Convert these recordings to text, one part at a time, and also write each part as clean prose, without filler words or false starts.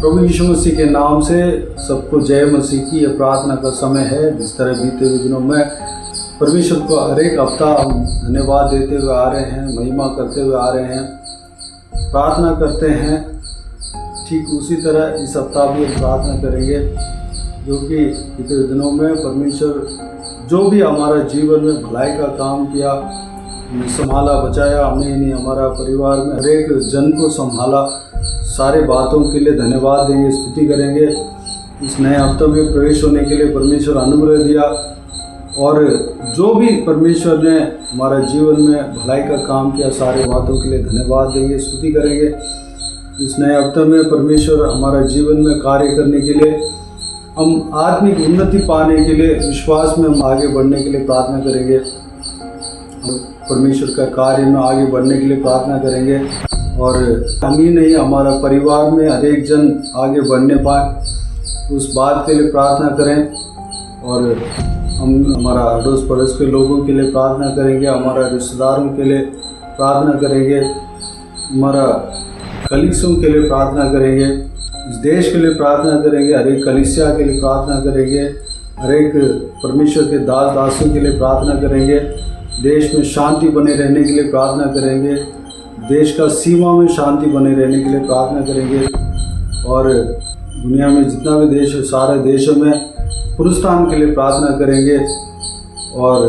प्रभु यीशु मसीह के नाम से सबको जय मसीह की ये प्रार्थना का समय है। जिस तरह बीते हुए दिनों में परमेश्वर को हर एक हफ्ता हम धन्यवाद देते हुए आ रहे हैं, महिमा करते हुए आ रहे हैं, प्रार्थना करते हैं, ठीक उसी तरह इस हफ्ता भी हम प्रार्थना करेंगे जो कि बीते हुए दिनों में परमेश्वर जो भी हमारा जीवन में भलाई का काम किया, संभाला, बचाया, हमें नहीं हमारा परिवार में हर एक जन को संभाला, सारे बातों के लिए धन्यवाद देंगे, स्तुति करेंगे। इस नए हफ्ते में प्रवेश होने के लिए परमेश्वर अनुग्रह दिया और जो भी परमेश्वर ने हमारा जीवन में भलाई का काम किया, सारे बातों के लिए धन्यवाद देंगे, स्तुति करेंगे। इस नए हफ्ते में परमेश्वर हमारा जीवन में कार्य करने के लिए, हम आत्मिक उन्नति पाने के लिए, विश्वास में हम आगे बढ़ने के लिए प्रार्थना करेंगे, परमेश्वर का कार्य में आगे बढ़ने के लिए प्रार्थना करेंगे और हम ही नहीं हमारा परिवार में हर एक जन आगे बढ़ने पाए उस बात के लिए प्रार्थना करें और हम हमारा अड़ोस पड़ोस के लोगों के लिए प्रार्थना करेंगे, हमारा रिश्तेदारों के लिए प्रार्थना करेंगे, हमारा कलीसियों के लिए प्रार्थना करेंगे, इस देश के लिए प्रार्थना करेंगे, हर एक कलीसिया के लिए प्रार्थना करेंगे, हर एक परमेश्वर के दास दासियों के लिए प्रार्थना करेंगे, देश में शांति बने रहने के लिए प्रार्थना करेंगे, देश का सीमा में शांति बने रहने के लिए प्रार्थना करेंगे और दुनिया में जितना भी देश है सारे देशों में पुरुषार्थ के लिए प्रार्थना करेंगे और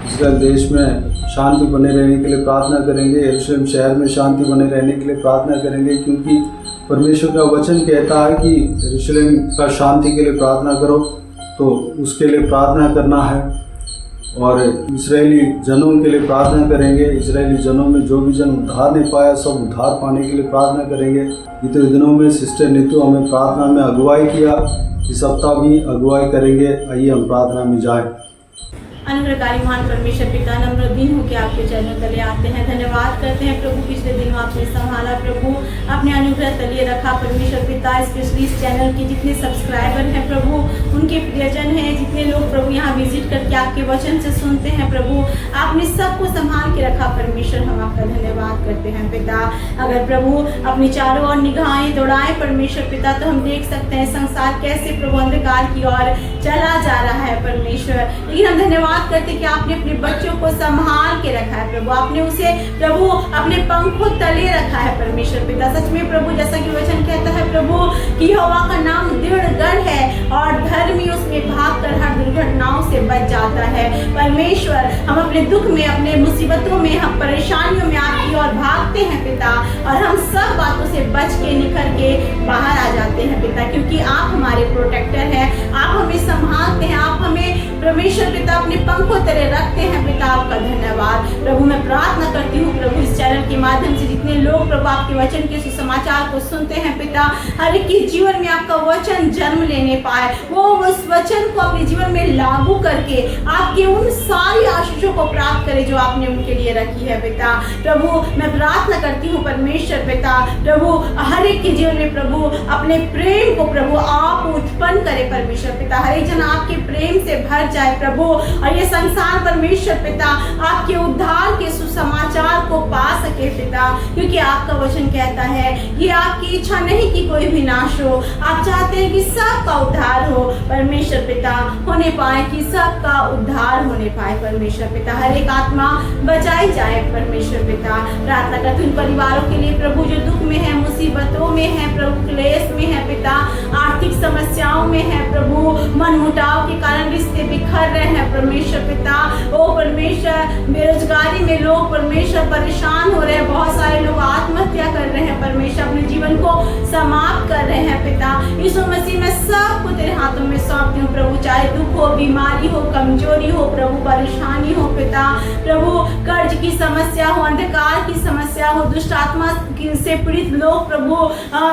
इस्राएल देश में शांति बने रहने के लिए प्रार्थना करेंगे, यरूशलेम शहर में शांति बने रहने के लिए प्रार्थना करेंगे, क्योंकि परमेश्वर का वचन कहता है कि यरूशलेम का शांति के लिए प्रार्थना करो, तो उसके लिए प्रार्थना करना है। और इजरायली जनों के लिए प्रार्थना करेंगे, इजरायली जनों में जो भी जन उद्धार नहीं पाया सब उद्धार पाने के लिए प्रार्थना करेंगे। बीते दिनों में सिस्टर नीतू हमें प्रार्थना में अगुवाई किया, इस हफ्ता भी अगुवाई करेंगे। आइए हम प्रार्थना में जाएं। अनुग्रहकारी महान परमेश्वर पिता, नम्र दिन होकर आपके चरणों तले आते हैं, धन्यवाद करते हैं प्रभु, पिछले दिनों आपने संभाला प्रभु, अपने अनुग्रह तले रखा परमेश्वर पिता। स्पेशली इस चैनल के जितने सब्सक्राइबर हैं प्रभु, उनके प्रियजन हैं, जितने लोग प्रभु यहाँ विजिट करके आपके वचन से सुनते हैं प्रभु, आपने सबको संभाल के रखा परमेश्वर, हम आपका धन्यवाद करते हैं पिता। अगर प्रभु अपनी चारों ओर निगाहें दौड़ाएं परमेश्वर पिता, तो हम देख सकते हैं संसार कैसे प्रभु अंधकार की ओर चला जा रहा है परमेश्वर, लेकिन हम धन्यवाद करते कि आपने अपने बच्चों को संभाल के रखा है प्रभु, आपने उसे प्रभु अपने पंखों तले रखा है परमेश्वर पिता। सच में प्रभु, जैसा कि वचन कहता है प्रभु कि यहोवा का नाम दृढ़ गढ़ है और धर्मी उसमें भागकर हर दुर्घटनाओं से बच जाता है परमेश्वर। हम अपने दुख में, अपने मुसीबतों में, हम परेशानियों में आपकी ओर भागते हैं पिता और हम सब बातों से बच के निकल के बाहर आ जाते हैं पिता, क्योंकि आप हमारे प्रोटेक्टर हैं, आप हमें संभालते हैं, आप हमें परमेश्वर पिता अपने पंखों तले रखते हैं पिता। आपका धन्यवाद प्रभु। मैं प्रार्थना करती हूँ प्रभु, इस चैनल के माध्यम से जितने लोग प्रभु आपके वचन के सुसमाचार को सुनते हैं पिता, हर एक के जीवन में आपका वचन जन्म लेने पाए, वो उस वचन को अपने जीवन में लागू करके आपके उन सारी आशीषों को प्राप्त करे जो आपने उनके लिए रखी है पिता। प्रभु मैं प्रार्थना करती हूँ परमेश्वर पिता, प्रभु हर एक के जीवन में प्रभु अपने प्रेम को प्रभु आप उत्पन्न करे परमेश्वर पिता, हर एक जन आपके प्रेम से भर जाए प्रभु और ये संसार परमेश्वर पिता आपके उद्धार के सुसमाचार को पा सके पिता, क्योंकि आपका वचन कहता है ये आपकी इच्छा नहीं कि कोई भी नाश हो, आप चाहते हैं कि सबका उद्धार हो परमेश्वर पिता, होने पाए कि सबका उद्धार होने पाए परमेश्वर पिता, हर एक आत्मा बचाई जाए परमेश्वर पिता। प्रार्थना करती हूँ परिवारों के लिए प्रभु जो दुख में है, मुसीबतों में है प्रभु, क्लेश में है पिता, आर्थिक समस्याओं में है प्रभु, मनमुटाव के कारण रिश्ते बिखर रहे हैं परमेश्वर पिता। ओ परमेश्वर, बेरोजगारी में लोग परमेश्वर परेशान हो रहे हैं, बहुत सारे लोग आत्महत्या कर रहे हैं परमेश्वर, अपने जीवन को समाप्त कर रहे हैं पिता। यीशु मसीह में सबको तेरे हाथों में सौंपती हूँ प्रभु, चाहे दुख हो, बीमारी हो, कमजोरी हो प्रभु, परेशानी हो पिता, प्रभु कर्ज की समस्या हो, अंधकार की समस्या हो, दुष्ट आत्मा से पीड़ित लोग प्रभु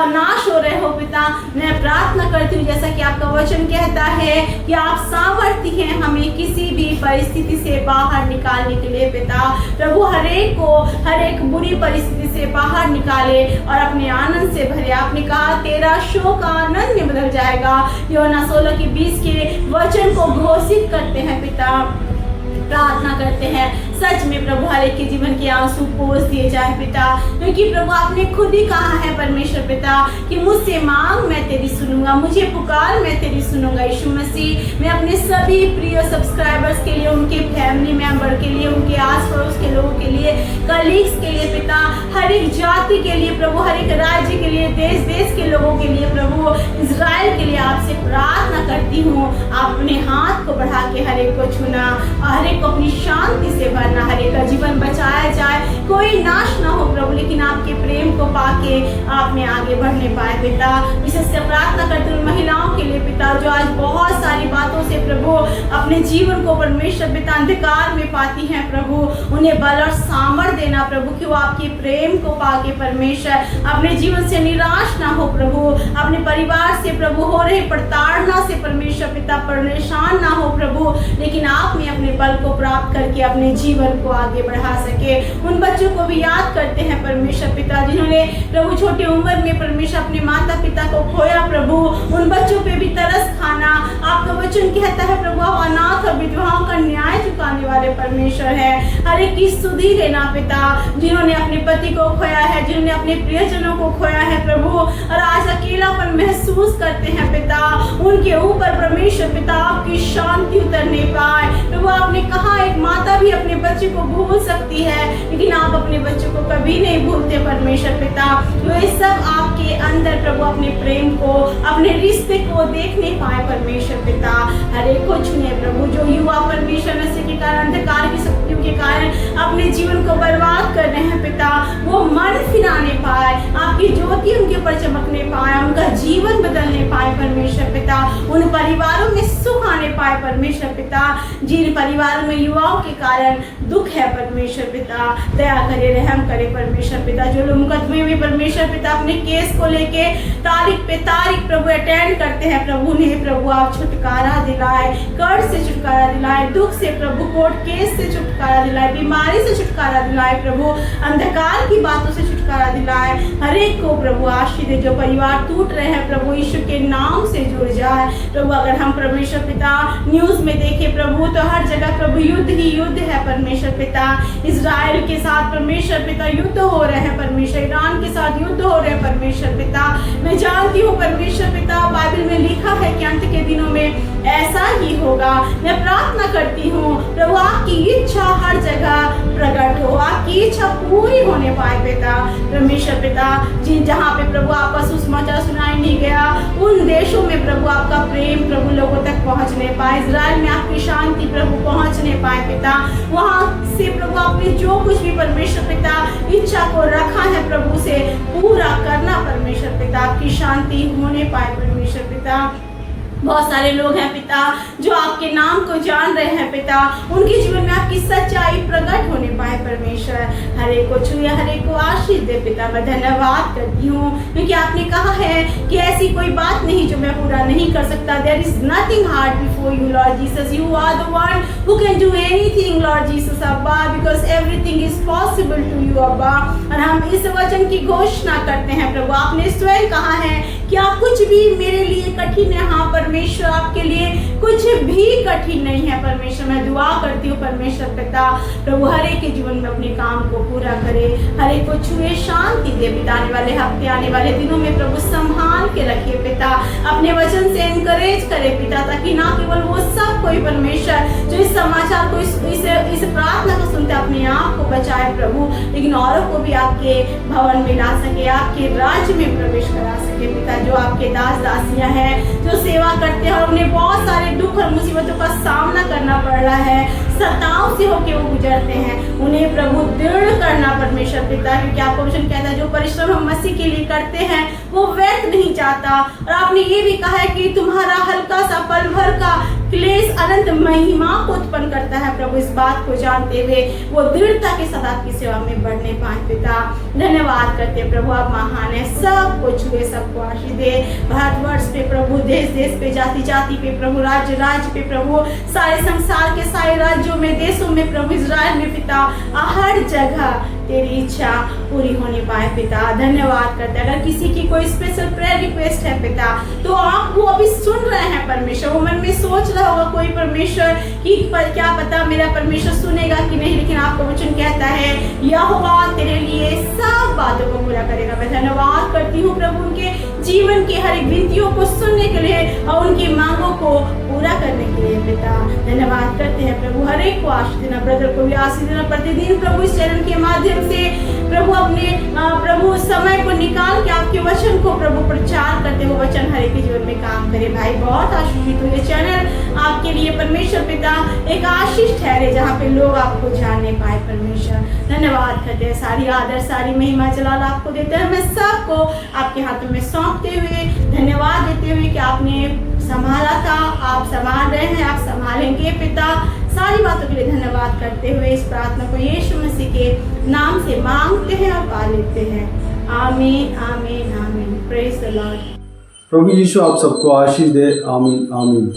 नाश हो रहे हो पिता। मैं प्रार्थना करती हूँ जैसा कि आपका वचन कहता है कि आप सामर्थ्य हैं हमें किसी भी परिस्थिति से बाहर निकालने के लिए पिता। प्रभु हर एक को हर एक बुरी परिस्थिति से बाहर निकाले और अपने आनंद से भरे। आपने कहा तेरा शोक आनंद में बदल जाएगा, यूहन्ना 16:20 के वचन को घोषित करते हैं पिता। प्रार्थना करते हैं सच में प्रभु हर एक के जीवन के आंसू पोंछ दिए जाए पिता, क्योंकि प्रभु आपने खुद ही कहा है परमेश्वर पिता कि मुझसे मांग मैं तेरी सुनूंगा, मुझे पुकार मैं तेरी सुनूंगा। यीशु मसीह, मैं अपने सभी प्रिय सब्सक्राइबर्स के लिए, उनके फैमिली मेंबर के लिए, उनके आस पड़ोस के लोगों के लिए, कलीग्स के लिए पिता, हर एक जाति के लिए प्रभु, हर एक राज्य के लिए, देश देश के लोगों के लिए प्रभु, इजराइल के लिए आपसे प्रार्थना करती हूँ। आप अपने हाथ को बढ़ा के हर एक को छूना, हर एक को अपनी शांति से भरना, हर एक का जीवन बचाया जाए, कोई नाश ना हो प्रभु, लेकिन आपके प्रेम को पाके आप में आगे बढ़ने पाए पिता। विशेष से प्रार्थना करते हुए महिलाओं के लिए पिता, जो आज बहुत सारी बातों से प्रभु अपने जीवन को परमेश्वर पिता अंधकार में पाती हैं प्रभु, उन्हें बल और सामर्थ देना प्रभु कि वो आपके प्रेम को पाके परमेश्वर अपने जीवन से निराश ना हो प्रभु, अपने परिवार से प्रभु हो रहे प्रताड़ना से परमेश्वर पिता परेशान ना हो प्रभु, लेकिन आप में अपने बल को प्राप्त करके अपने जीवन को आगे बढ़ा सके। उन बच्चों को भी याद करते हैं परमेश्वर पिता, जिन्होंने प्रभु छोटी उम्र में परमेश्वर अपने माता पिता को खोया प्रभु, उन बच्चों पे भी तरस खाना। आपका वचन कहता है प्रभु, आप अनाथ और विधवाओं का न्याय चुकाने वाले परमेश्वर है। हर एक की सुधि लेना पिता, जिन्होंने अपने पति को खोया है, जिन्होंने अपने प्रियजनों को खोया है प्रभु, और आज अकेलापन महसूस करते हैं पिता, उनके ऊपर परमेश्वर पिता आपकी शांति उतरने पाए प्रभु। आपने कहा एक माता भी अपने बच्चे को भूल सकती है, लेकिन आप अपने बच्चों को कभी नहीं भूलते परमेश्वर पिता। तो ये सब आपके अंदर प्रभु अपने प्रेम को, अपने रिश्ते को देखने पाए परमेश्वर पिता। हर एक को छुए प्रभु, जो युवा परमेश्वर नशे के कारण, अंधकार की शक्तियों के कारण अपने जीवन को बर्बाद कर रहे हैं पिता, वो मन फिराने पाए, आपकी ज्योति उनके ऊपर चमकने पाए, उनका जीवन बदलने पाए परमेश्वर पिता, उन परिवारों में सुख आने पाए परमेश्वर पिता, जिन परिवारों में युवाओं के कारण दुख है परमेश्वर पिता, दया करे, रहम करे परमेश्वर पिता। जो लोग मुकदमे में परमेश्वर पिता अपने केस को लेके तारीख पे तारीख प्रभु अटेंड करते हैं प्रभु, ने प्रभु आप छुटकारा दिलाए, कर्ज से छुटकारा दिलाए, दुख से प्रभु, कोर्ट केस से छुटकारा दिलाए, बीमारी से छुटकारा दिलाए प्रभु, अंधकार की बातों से छुटकारा दिलाए। हर एक को प्रभु आशीष दे, जो परिवार टूट रहे हैं प्रभु यीशु के नाम से जुड़ जाए प्रभु। अगर हम परमेश्वर पिता न्यूज में देखे प्रभु, तो हर जगह प्रभु युद्ध ही युद्ध है परमेश्वर पिता। इजराइल के साथ परमेश्वर पिता युद्ध हो रहे हैं परमेश्वर, ईरान के साथ युद्ध हो रहे हैं परमेश्वर पिता। मैं जानती हूँ परमेश्वर पिता, बाइबल में लिखा है कि अंत के दिनों में ऐसा ही होगा। मैं प्रार्थना करती हूँ प्रभु, आपकी इच्छा हर जगह प्रकट हो, आपकी इच्छा पूरी होने पाए पिता परमेश्वर पिता। जिन जहाँ पे प्रभु आपका सुसमाचार सुनाई नहीं गया, उन देशों में प्रभु आपका प्रेम प्रभु लोगों तक पहुँचने पाए, इजराइल में आपकी शांति प्रभु पहुँचने पाए पिता। वहाँ से प्रभु आपने जो कुछ भी परमेश्वर पिता इच्छा को रखा है प्रभु से पूरा करना परमेश्वर पिता, आपकी शांति होने पाए परमेश्वर पिता। बहुत सारे लोग हैं पिता जो आपके नाम को जान रहे हैं पिता, उनके जीवन में आपकी सच्चाई प्रकट होने पाए परमेश्वर। हर एक को छुए, हर एक को आशीष दे पिता। मैं धन्यवाद करती हूँ क्योंकि आपने कहा है कि ऐसी कोई बात नहीं जो मैं पूरा नहीं कर सकता। There is nothing hard before you Lord Jesus, you are the one who can do anything Lord Jesus अब्बा, because everything is possible to you अब्बा। और हम इस वचन की घोषणा करते हैं प्रभु, आपने स्वयं कहा है कि आप कुछ भी मेरे लिए कठिन है। हाँ परमेश्वर, आपके लिए कुछ भी कठिन नहीं है परमेश्वर। मैं दुआ करती हूँ परमेश्वर पिता, प्रभु हर एक के जीवन में अपने काम को पूरा करे, हर एक को छुए, शांति दे पिता। आने वाले हफ्ते, आने वाले दिनों में प्रभु संभाल के रखिए पिता, अपने वचन से एनकरेज करे पिता, ताकि ना केवल वो सब कोई परमेश्वर जो इस समाचार को, इस प्रार्थना को सुनते अपने आप को बचाए प्रभु, लेकिन औरों को भी आपके भवन में ला सके, आपके राज्य में प्रवेश करा सके पिता। जो आपके दास दासियां हैं जो सेवा करते हैं और उन्हें बहुत सारे दुख और मुसीबतों का सामना करना पड़ रहा है, सताव से होकर वो गुजरते हैं, उन्हें प्रभु दृढ़ करना परमेश्वर पिता, क्योंकि आपका वचन कहता है जो परिश्रम हम मसीह के लिए करते हैं वो व्यर्थ नहीं जाता। और आपने ये भी कहा है कि तुम्हारा हल्का सा पल भर का क्लेश अनंत महिमा को उत्पन्न करता है प्रभु। इस बात को जानते हुए वो दृढ़ता के साथ आपकी सेवा में बढ़ने पाए पिता। धन्यवाद करते हैं प्रभु, आप महान है, सबको छुए, सबको आशीष दे। भारतवर्ष पे प्रभु, देश देश पे, जाति जाति पे प्रभु, राज्य राज्य पे प्रभु, सारे संसार के सारे राज्यों में, देशों में प्रभु, इजराइल में पिता, हर जगह तेरी इच्छा पूरी होने पाए पिता। धन्यवाद करते हैं। अगर किसी की कोई स्पेशल प्रेयर रिक्वेस्ट है पिता, तो आप वो अभी सुन रहे हैं परमेश्वर, वो मन में सोच रहे सोचा होगा कोई परमेश्वर कि क्या पता मेरा परमेश्वर सुनेगा कि नहीं, लेकिन आपका वचन कहता है यहोवा तेरे लिए सब बातों को पूरा करेगा। मैं धन्यवाद करती हूँ प्रभु उनके जीवन की हर एक विनतियों को सुनने के लिए और उनकी मांगों को पूरा करने के लिए पिता धन्यवाद करते हैं प्रभु। हर एक को आशीष देना, ब्रदर को भी आशीष देना। प्रतिदिन प्रभु इस चैनल के माध्यम से प्रभु अपने प्रभु समय को निकाल के आपके वचन को प्रभु प्रचार करते हुए वचन हर एक के जीवन में काम करे। भाई बहुत आशीषित हो, ये चैनल आपके लिए परमेश्वर पिता एक आशीष ठहरे जहाँ पे लोग आपको जानने पाए। परमेश्वर धन्यवाद करते हैं, सारी आदर सारी महिमा जलाल आपको देते हैं। मैं सबको आपके हाथों में सौंपते हुए धन्यवाद देते हुए कि आपने संभाला था, आप संभाल रहे हैं, आप संभालेंगे पिता। सारी बातों के लिए धन्यवाद करते हुए इस प्रार्थना को यीशु मसीह के नाम से मांगते हैं और पा लेते हैं। आमीन आमीन आमीन। Praise the Lord. प्रभु यीशु आप सबको आशीष दे। आमीन आमीन।